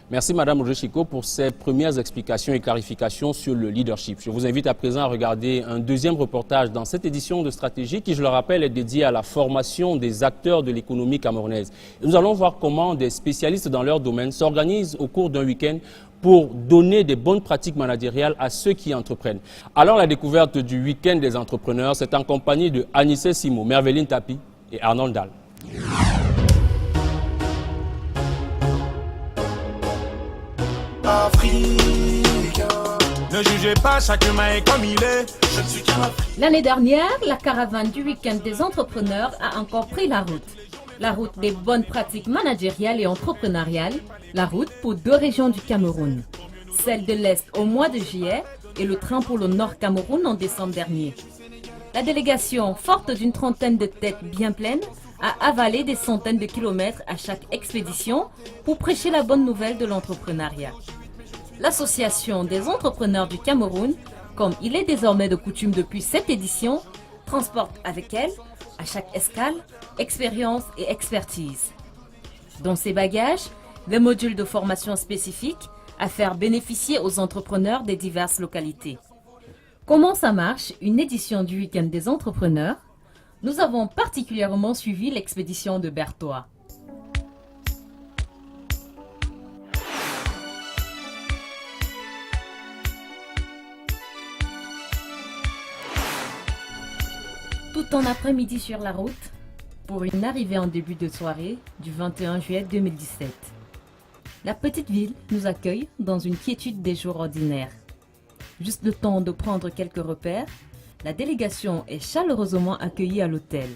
Merci Madame Roger-Chicot pour ces premières explications et clarifications sur le leadership. Je vous invite à présent à regarder un deuxième reportage dans cette édition de Stratégie qui, je le rappelle, est dédiée à la formation des acteurs de l'économie camerounaise. Et nous allons voir comment des spécialistes dans leur domaine s'organisent au cours d'un week-end pour donner des bonnes pratiques managériales à ceux qui entreprennent. Alors la découverte du week-end des entrepreneurs, c'est en compagnie de Anissé Simo, Merveline Tapi et Arnold Dahl. Africain. Ne jugez pas, chaque humain est comme il est. Je ne suis qu'un Africain. L'année dernière, la caravane du week-end des entrepreneurs a encore pris la route. La route des bonnes pratiques managériales et entrepreneuriales, la route pour deux régions du Cameroun. Celle de l'Est au mois de juillet et le train pour le Nord Cameroun en décembre dernier. La délégation, forte d'une trentaine de têtes bien pleines, a avalé des centaines de kilomètres à chaque expédition pour prêcher la bonne nouvelle de l'entrepreneuriat. L'Association des entrepreneurs du Cameroun, comme il est désormais de coutume depuis cette édition, transporte avec elle, à chaque escale, expérience et expertise. Dans ses bagages, des modules de formation spécifiques à faire bénéficier aux entrepreneurs des diverses localités. Comment ça marche, une édition du week-end des entrepreneurs? Nous avons particulièrement suivi l'expédition de Berthois. Tout un après-midi sur la route pour une arrivée en début de soirée du 21 juillet 2017. La petite ville nous accueille dans une quiétude des jours ordinaires. Juste le temps de prendre quelques repères, la délégation est chaleureusement accueillie à l'hôtel.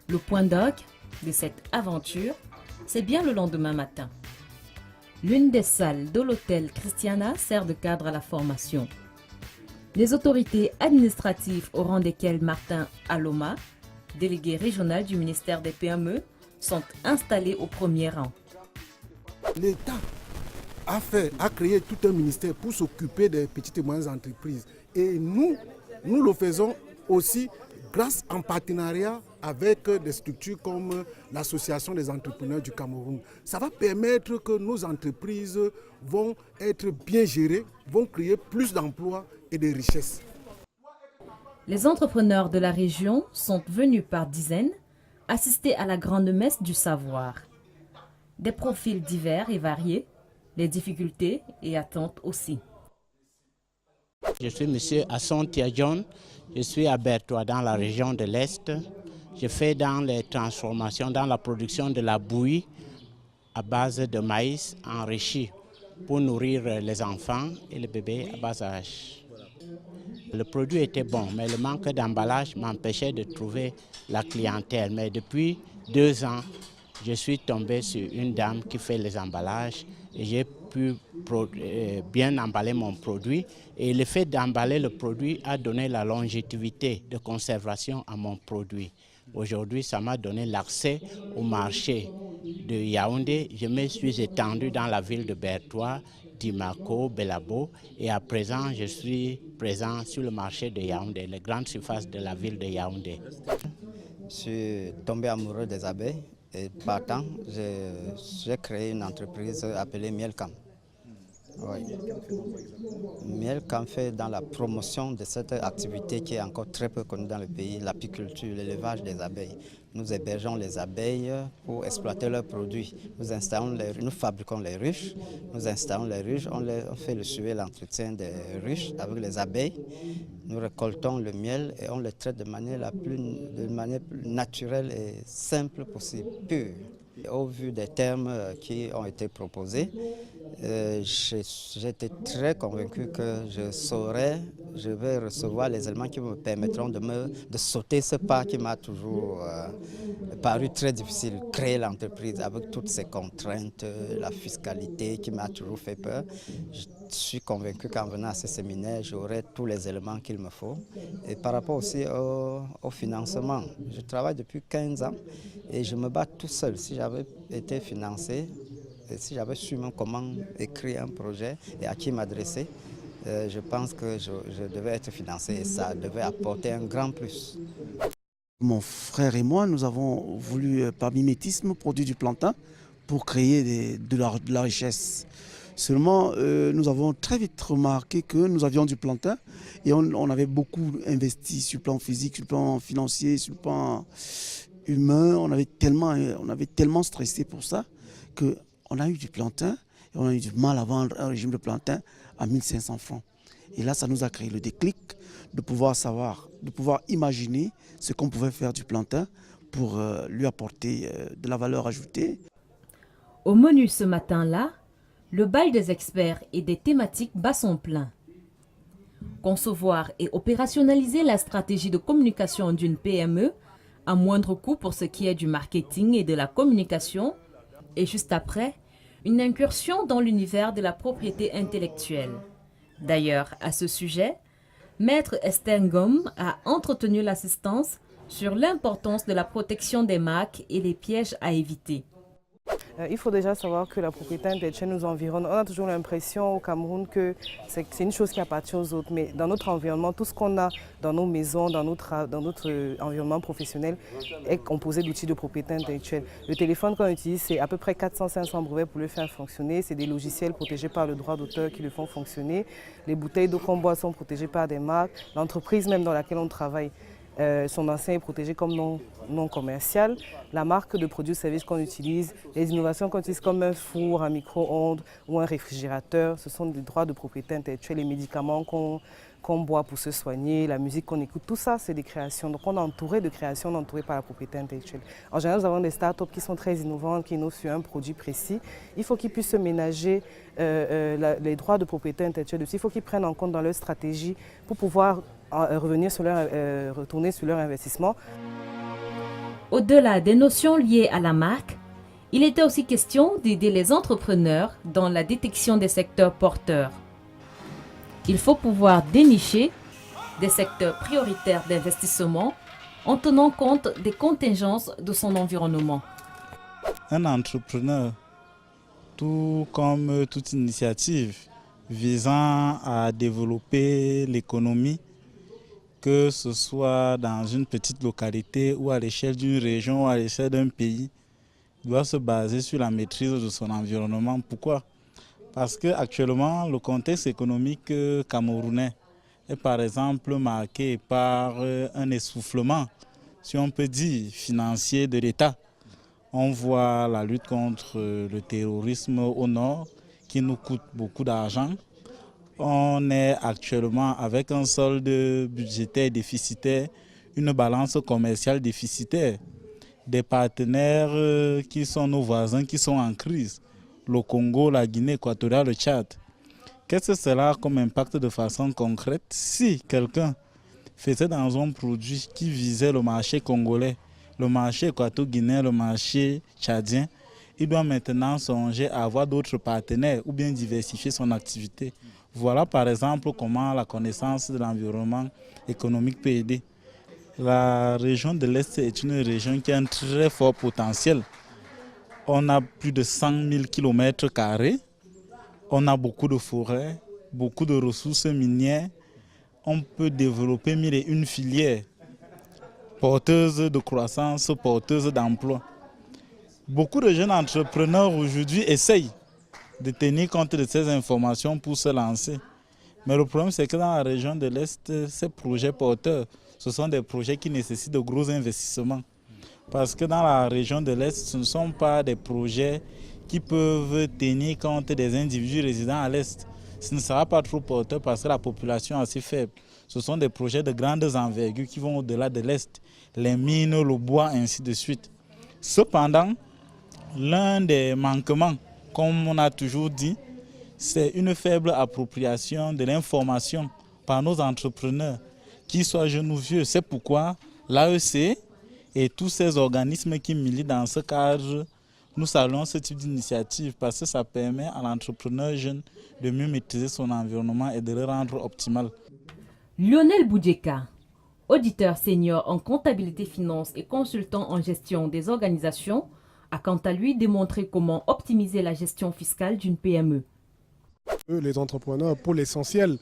Le point d'orgue de cette aventure, c'est bien le lendemain matin. L'une des salles de l'hôtel Christiana sert de cadre à la formation. Les autorités administratives au rang desquelles Martin Aloma, délégué régional du ministère des PME, sont installés au premier rang. L'État a créé tout un ministère pour s'occuper des petites et moyennes entreprises. Et nous le faisons aussi grâce en partenariat avec des structures comme l'Association des entrepreneurs du Cameroun. Ça va permettre que nos entreprises vont être bien gérées, vont créer plus d'emplois et de richesses. Les entrepreneurs de la région sont venus par dizaines assister à la grande messe du savoir. Des profils divers et variés, les difficultés et attentes aussi. Je suis M. Asson Tiajon, je suis à Berthois dans la région de l'Est. Je fais dans les transformations, dans la production de la bouillie à base de maïs enrichi pour nourrir les enfants et les bébés à bas âge. Le produit était bon, mais le manque d'emballage m'empêchait de trouver la clientèle. Mais depuis 2 ans, je suis tombé sur une dame qui fait les emballages et j'ai pu bien emballer mon produit. Et le fait d'emballer le produit a donné la longévité de conservation à mon produit. Aujourd'hui, ça m'a donné l'accès au marché de Yaoundé. Je me suis étendu dans la ville de Berthois, Dimako, Belabo et à présent, je suis présent sur le marché de Yaoundé, les grandes surfaces de la ville de Yaoundé. Je suis tombé amoureux des abeilles et partant, j'ai créé une entreprise appelée Mielcam. Oui. Mielcam fait dans la promotion de cette activité qui est encore très peu connue dans le pays, l'apiculture, l'élevage des abeilles. Nous hébergeons les abeilles pour exploiter leurs produits. Nous fabriquons les ruches, nous installons les ruches, on fait le suivi et l'entretien des ruches avec les abeilles. Nous récoltons le miel et on le traite de manière plus naturelle et simple possible, pure. Au vu des termes qui ont été proposés, j'étais très convaincu que je vais recevoir les éléments qui me permettront de sauter ce pas qui m'a toujours paru très difficile, créer l'entreprise avec toutes ces contraintes, la fiscalité qui m'a toujours fait peur. Je suis convaincu qu'en venant à ce séminaire, j'aurai tous les éléments qu'il me faut. Et par rapport aussi au financement, je travaille depuis 15 ans et je me bats tout seul. Si j'avais été financé, et si j'avais su même comment écrire un projet et à qui m'adresser, je pense que je devais être financé et ça devait apporter un grand plus. Mon frère et moi, nous avons voulu, par mimétisme, produire du plantain pour créer de la richesse. Seulement, nous avons très vite remarqué que nous avions du plantain et on avait beaucoup investi sur le plan physique, sur le plan financier, sur le plan humain. On avait tellement stressé pour ça qu'on a eu du plantain et on a eu du mal à vendre un régime de plantain à 1500 francs. Et là, ça nous a créé le déclic de pouvoir imaginer ce qu'on pouvait faire du plantain pour lui apporter de la valeur ajoutée. Au menu ce matin-là, le bal des experts et des thématiques bat son plein. Concevoir et opérationnaliser la stratégie de communication d'une PME à moindre coût pour ce qui est du marketing et de la communication, et juste après, une incursion dans l'univers de la propriété intellectuelle. D'ailleurs, à ce sujet, Maître Esther Ngom a entretenu l'assistance sur l'importance de la protection des marques et les pièges à éviter. Il faut déjà savoir que la propriété intellectuelle nous environne. On a toujours l'impression au Cameroun que c'est une chose qui appartient aux autres, mais dans notre environnement, tout ce qu'on a dans nos maisons, dans notre environnement professionnel est composé d'outils de propriété intellectuelle. Le téléphone qu'on utilise, c'est à peu près 400-500 brevets pour le faire fonctionner. C'est des logiciels protégés par le droit d'auteur qui le font fonctionner. Les bouteilles d'eau qu'on boit sont protégées par des marques. L'entreprise même dans laquelle on travaille, son enseigne est protégée comme non commercial. La marque de produits ou services qu'on utilise, les innovations qu'on utilise comme un four, un micro-ondes ou un réfrigérateur, ce sont des droits de propriété intellectuelle. Les médicaments qu'on boit pour se soigner, la musique qu'on écoute, tout ça c'est des créations. Donc on est entouré de créations, on est entouré par la propriété intellectuelle. En général, nous avons des startups qui sont très innovantes, qui innovent sur un produit précis. Il faut qu'ils puissent se ménager les droits de propriété intellectuelle aussi. Il faut qu'ils prennent en compte dans leur stratégie pour pouvoir retourner sur leur investissement. Au-delà des notions liées à la marque, il était aussi question d'aider les entrepreneurs dans la détection des secteurs porteurs. Il faut pouvoir dénicher des secteurs prioritaires d'investissement en tenant compte des contingences de son environnement. Un entrepreneur, tout comme toute initiative visant à développer l'économie, que ce soit dans une petite localité ou à l'échelle d'une région ou à l'échelle d'un pays, doit se baser sur la maîtrise de son environnement. Pourquoi? Parce qu'actuellement, le contexte économique camerounais est par exemple marqué par un essoufflement, si on peut dire, financier de l'État. On voit la lutte contre le terrorisme au nord qui nous coûte beaucoup d'argent. On est actuellement avec un solde budgétaire déficitaire, une balance commerciale déficitaire. Des partenaires qui sont nos voisins qui sont en crise. Le Congo, la Guinée équatoriale, le Tchad. Qu'est-ce que cela a comme impact de façon concrète? Si quelqu'un faisait dans un produit qui visait le marché congolais, le marché équato-guinéen, le marché tchadien, il doit maintenant songer à avoir d'autres partenaires ou bien diversifier son activité. Voilà par exemple comment la connaissance de l'environnement économique peut aider. La région de l'Est est une région qui a un très fort potentiel. On a plus de 100 000 km², on a beaucoup de forêts, beaucoup de ressources minières. On peut développer 1001 filières porteuses de croissance, porteuses d'emploi. Beaucoup de jeunes entrepreneurs aujourd'hui essayent de tenir compte de ces informations pour se lancer. Mais le problème, c'est que dans la région de l'Est, ces projets porteurs, ce sont des projets qui nécessitent de gros investissements. Parce que dans la région de l'Est, ce ne sont pas des projets qui peuvent tenir compte des individus résidant à l'Est. Ce ne sera pas trop porteur parce que la population est assez faible. Ce sont des projets de grandes envergures qui vont au-delà de l'Est, les mines, le bois, ainsi de suite. Cependant, l'un des manquements, comme on a toujours dit, c'est une faible appropriation de l'information par nos entrepreneurs, qu'ils soient jeunes ou vieux. C'est pourquoi l'AEC et tous ces organismes qui militent dans ce cadre, nous saluons ce type d'initiative parce que ça permet à l'entrepreneur jeune de mieux maîtriser son environnement et de le rendre optimal. Lionel Boudjeka, auditeur senior en comptabilité finance et consultant en gestion des organisations, a quant à lui démontré comment optimiser la gestion fiscale d'une PME. Les entrepreneurs, pour l'essentiel,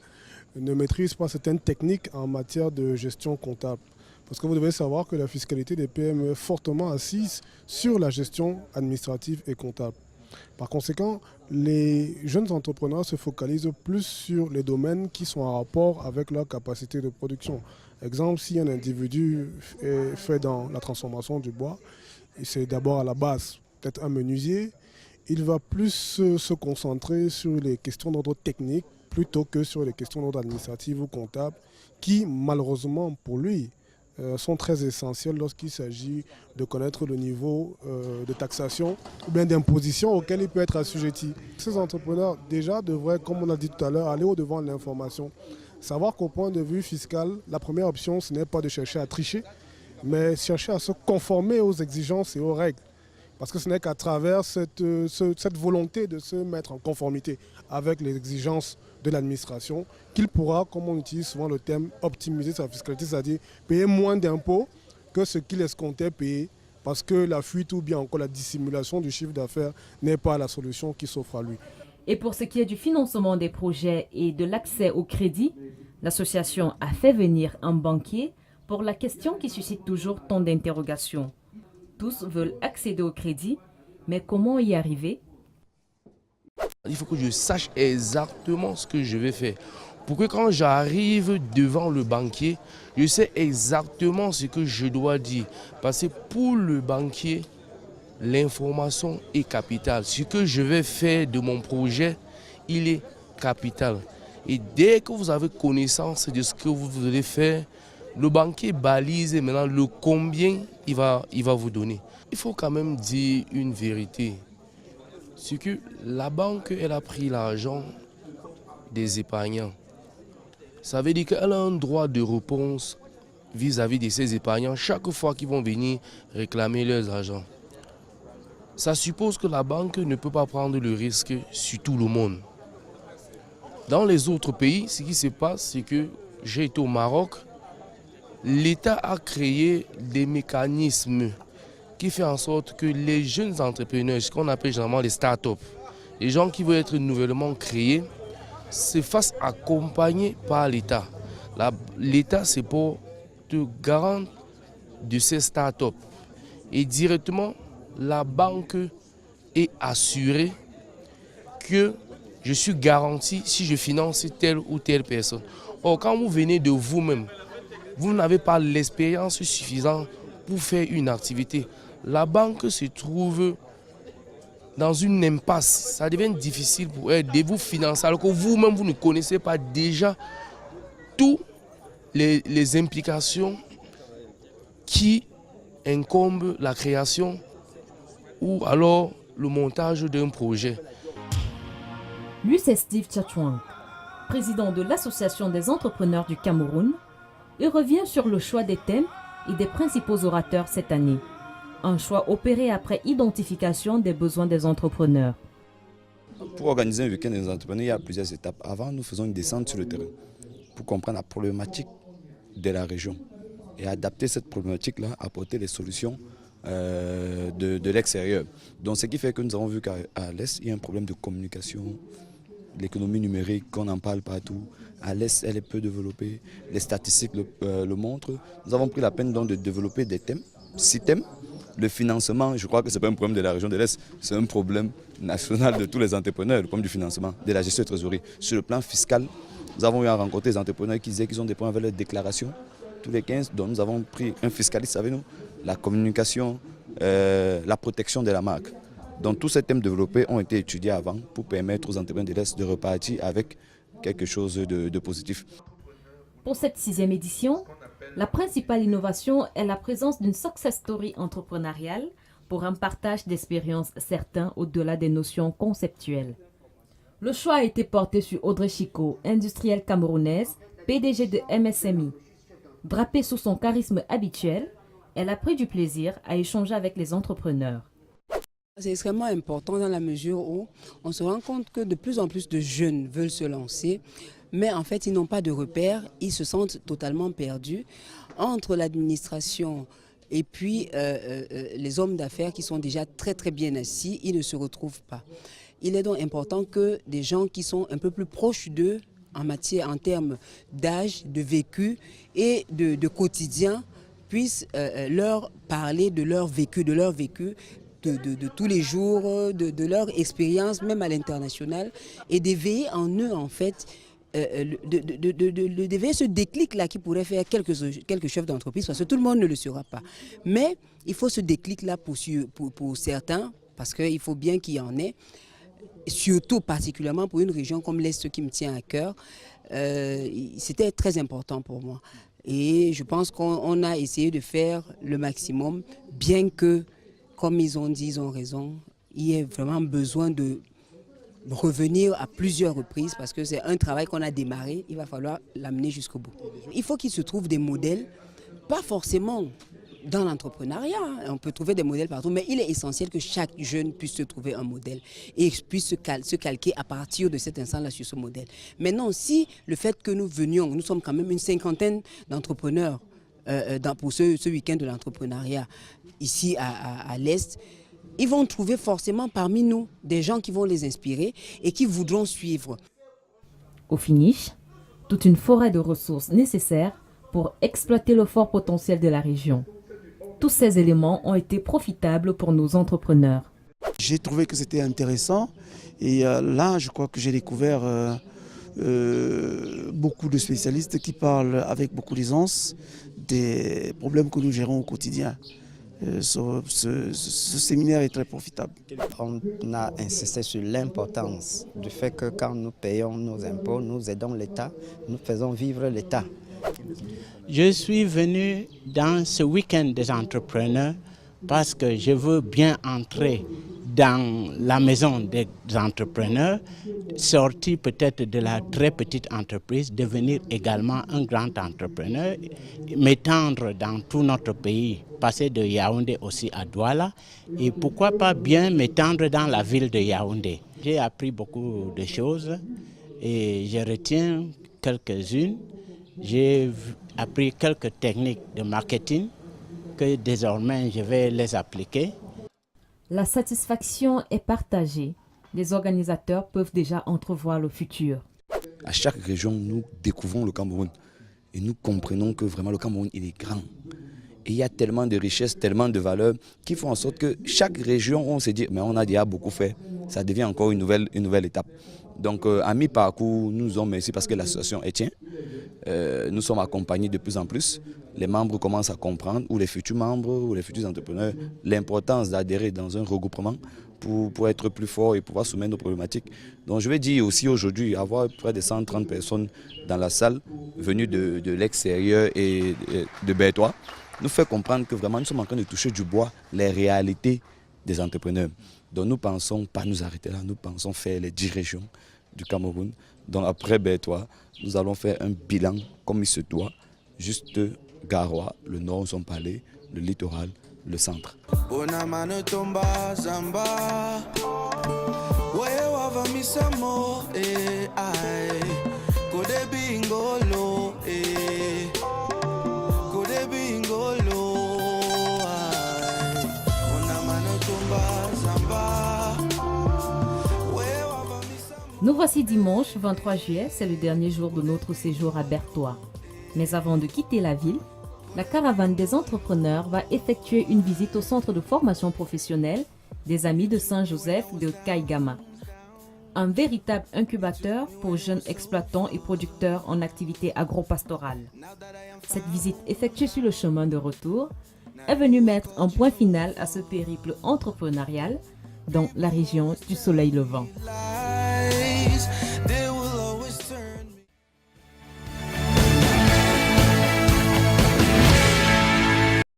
ne maîtrisent pas certaines techniques en matière de gestion comptable. Parce que vous devez savoir que la fiscalité des PME est fortement assise sur la gestion administrative et comptable. Par conséquent, les jeunes entrepreneurs se focalisent plus sur les domaines qui sont en rapport avec leur capacité de production. Exemple, si un individu fait dans la transformation du bois, c'est d'abord à la base peut-être un menuisier, il va plus se concentrer sur les questions d'ordre technique plutôt que sur les questions d'ordre administratif ou comptable qui, malheureusement pour lui, sont très essentiels lorsqu'il s'agit de connaître le niveau de taxation ou bien d'imposition auquel il peut être assujetti. Ces entrepreneurs déjà devraient, comme on a dit tout à l'heure, aller au-devant de l'information. Savoir qu'au point de vue fiscal, la première option, ce n'est pas de chercher à tricher, mais chercher à se conformer aux exigences et aux règles. Parce que ce n'est qu'à travers cette volonté de se mettre en conformité avec les exigences de l'administration qu'il pourra, comme on utilise souvent le terme, optimiser sa fiscalité, c'est-à-dire payer moins d'impôts que ce qu'il escomptait payer, parce que la fuite ou bien encore la dissimulation du chiffre d'affaires n'est pas la solution qui s'offre à lui. Et pour ce qui est du financement des projets et de l'accès au crédit, l'association a fait venir un banquier pour la question qui suscite toujours tant d'interrogations. Tous veulent accéder au crédit, mais comment y arriver? Il faut que je sache exactement ce que je vais faire. Pour que quand j'arrive devant le banquier, je sais exactement ce que je dois dire. Parce que pour le banquier, l'information est capitale. Ce que je vais faire de mon projet, il est capital. Et dès que vous avez connaissance de ce que vous allez faire, le banquier balise maintenant le combien il va vous donner. Il faut quand même dire une vérité. C'est que la banque, elle a pris l'argent des épargnants. Ça veut dire qu'elle a un droit de réponse vis-à-vis de ces épargnants chaque fois qu'ils vont venir réclamer leurs argent. Ça suppose que la banque ne peut pas prendre le risque sur tout le monde. Dans les autres pays, ce qui se passe, c'est que j'ai été au Maroc, l'État a créé des mécanismes qui font en sorte que les jeunes entrepreneurs, ce qu'on appelle généralement les start-up, les gens qui veulent être nouvellement créés, se fassent accompagner par l'État. L'État, c'est pour te garantir de ces start-up. Et directement, la banque est assurée que je suis garanti si je finance telle ou telle personne. Or, quand vous venez de vous-même, vous n'avez pas l'expérience suffisante pour faire une activité. La banque se trouve dans une impasse. Ça devient difficile pour elle de vous financer alors que vous-même, vous ne connaissez pas déjà toutes les implications qui incombent la création ou alors le montage d'un projet. Lui, c'est Steve Tchatchouang, président de l'Association des entrepreneurs du Cameroun. Il revient sur le choix des thèmes et des principaux orateurs cette année. Un choix opéré après identification des besoins des entrepreneurs. Pour organiser un week-end des entrepreneurs, il y a plusieurs étapes. Avant, nous faisons une descente sur le terrain pour comprendre la problématique de la région et adapter cette problématique-là, apporter les solutions de l'extérieur. Donc ce qui fait que nous avons vu qu'à l'Est, il y a un problème de communication, l'économie numérique, qu'on en parle partout. À l'Est, elle est peu développée, les statistiques le montrent. Nous avons pris la peine donc de développer des thèmes, 6 thèmes. Le financement, je crois que ce n'est pas un problème de la région de l'Est, c'est un problème national de tous les entrepreneurs, le problème du financement, de la gestion de trésorerie. Sur le plan fiscal, nous avons eu à rencontrer des entrepreneurs qui disaient qu'ils ont des problèmes avec leurs déclarations tous les 15. Donc nous avons pris un fiscaliste avec nous, la communication, la protection de la marque. Donc tous ces thèmes développés ont été étudiés avant pour permettre aux entrepreneurs de l'Est de repartir avec quelque chose de positif. Pour cette 6e édition, la principale innovation est la présence d'une success story entrepreneuriale pour un partage d'expériences certain au-delà des notions conceptuelles. Le choix a été porté sur Audrey Chico, industrielle camerounaise, PDG de MSMI. Drapée sous son charisme habituel, elle a pris du plaisir à échanger avec les entrepreneurs. C'est extrêmement important dans la mesure où on se rend compte que de plus en plus de jeunes veulent se lancer, mais en fait ils n'ont pas de repères, ils se sentent totalement perdus entre l'administration et puis les hommes d'affaires qui sont déjà très très bien assis, ils ne se retrouvent pas. Il est donc important que des gens qui sont un peu plus proches d'eux en termes d'âge, de vécu et de quotidien puisse leur parler de leur vécu, de tous les jours, de leur expérience, même à l'international, et d'éveiller en eux, en fait, d'éveiller ce déclic-là qui pourrait faire quelques chefs d'entreprise, parce que tout le monde ne le saura pas. Mais il faut ce déclic-là pour certains, parce qu'il faut bien qu'il y en ait, surtout particulièrement pour une région comme l'Est qui me tient à cœur. C'était très important pour moi. Et je pense qu'on a essayé de faire le maximum, bien que, comme ils ont dit, ils ont raison, il y a vraiment besoin de revenir à plusieurs reprises parce que c'est un travail qu'on a démarré, il va falloir l'amener jusqu'au bout. Il faut qu'il se trouve des modèles, pas forcément dans l'entrepreneuriat, on peut trouver des modèles partout, mais il est essentiel que chaque jeune puisse se trouver un modèle et puisse se calquer à partir de cet instant-là sur ce modèle. Maintenant, si le fait que nous venions, nous sommes quand même une 50aine d'entrepreneurs pour ce week-end de l'entrepreneuriat ici à l'Est, ils vont trouver forcément parmi nous des gens qui vont les inspirer et qui voudront suivre. Au finish, toute une forêt de ressources nécessaires pour exploiter le fort potentiel de la région. Tous ces éléments ont été profitables pour nos entrepreneurs. J'ai trouvé que c'était intéressant et là, je crois que j'ai découvert beaucoup de spécialistes qui parlent avec beaucoup d'aisance des problèmes que nous gérons au quotidien. Ce séminaire est très profitable. On a insisté sur l'importance du fait que quand nous payons nos impôts, nous aidons l'État, nous faisons vivre l'État. Je suis venu dans ce week-end des entrepreneurs parce que je veux bien entrer dans la maison des entrepreneurs, sortir peut-être de la très petite entreprise, devenir également un grand entrepreneur, m'étendre dans tout notre pays, passer de Yaoundé aussi à Douala et pourquoi pas bien m'étendre dans la ville de Yaoundé. J'ai appris beaucoup de choses et je retiens quelques-unes. J'ai appris quelques techniques de marketing que désormais je vais les appliquer. La satisfaction est partagée. Les organisateurs peuvent déjà entrevoir le futur. À chaque région, nous découvrons le Cameroun et nous comprenons que vraiment le Cameroun, il est grand. Et il y a tellement de richesses, tellement de valeurs qui font en sorte que chaque région, on se dit, mais on a déjà beaucoup fait, ça devient encore une nouvelle étape. Donc à mi-parcours, nous sommes ici parce que l'association est tienne. Nous sommes accompagnés de plus en plus. Les membres commencent à comprendre, ou les futurs membres, ou les futurs entrepreneurs, l'importance d'adhérer dans un regroupement pour être plus fort et pouvoir soumettre nos problématiques. Donc je vais dire aussi aujourd'hui, avoir près de 130 personnes dans la salle, venues de l'extérieur et de Bertois, nous fait comprendre que vraiment nous sommes en train de toucher du bois les réalités des entrepreneurs. Donc nous pensons pas nous arrêter là, nous pensons faire les 10 régions du Cameroun. Donc après Bertois, nous allons faire un bilan comme il se doit, juste Garoua, le nord, son palais, le littoral, le centre. Nous voici dimanche 23 juillet, c'est le dernier jour de notre séjour à Bertois. Mais avant de quitter la ville, la caravane des entrepreneurs va effectuer une visite au centre de formation professionnelle des Amis de Saint-Joseph de Kaigama. Un véritable incubateur pour jeunes exploitants et producteurs en activité agro-pastorale. Cette visite effectuée sur le chemin de retour est venue mettre un point final à ce périple entrepreneurial dans la région du Soleil Levant.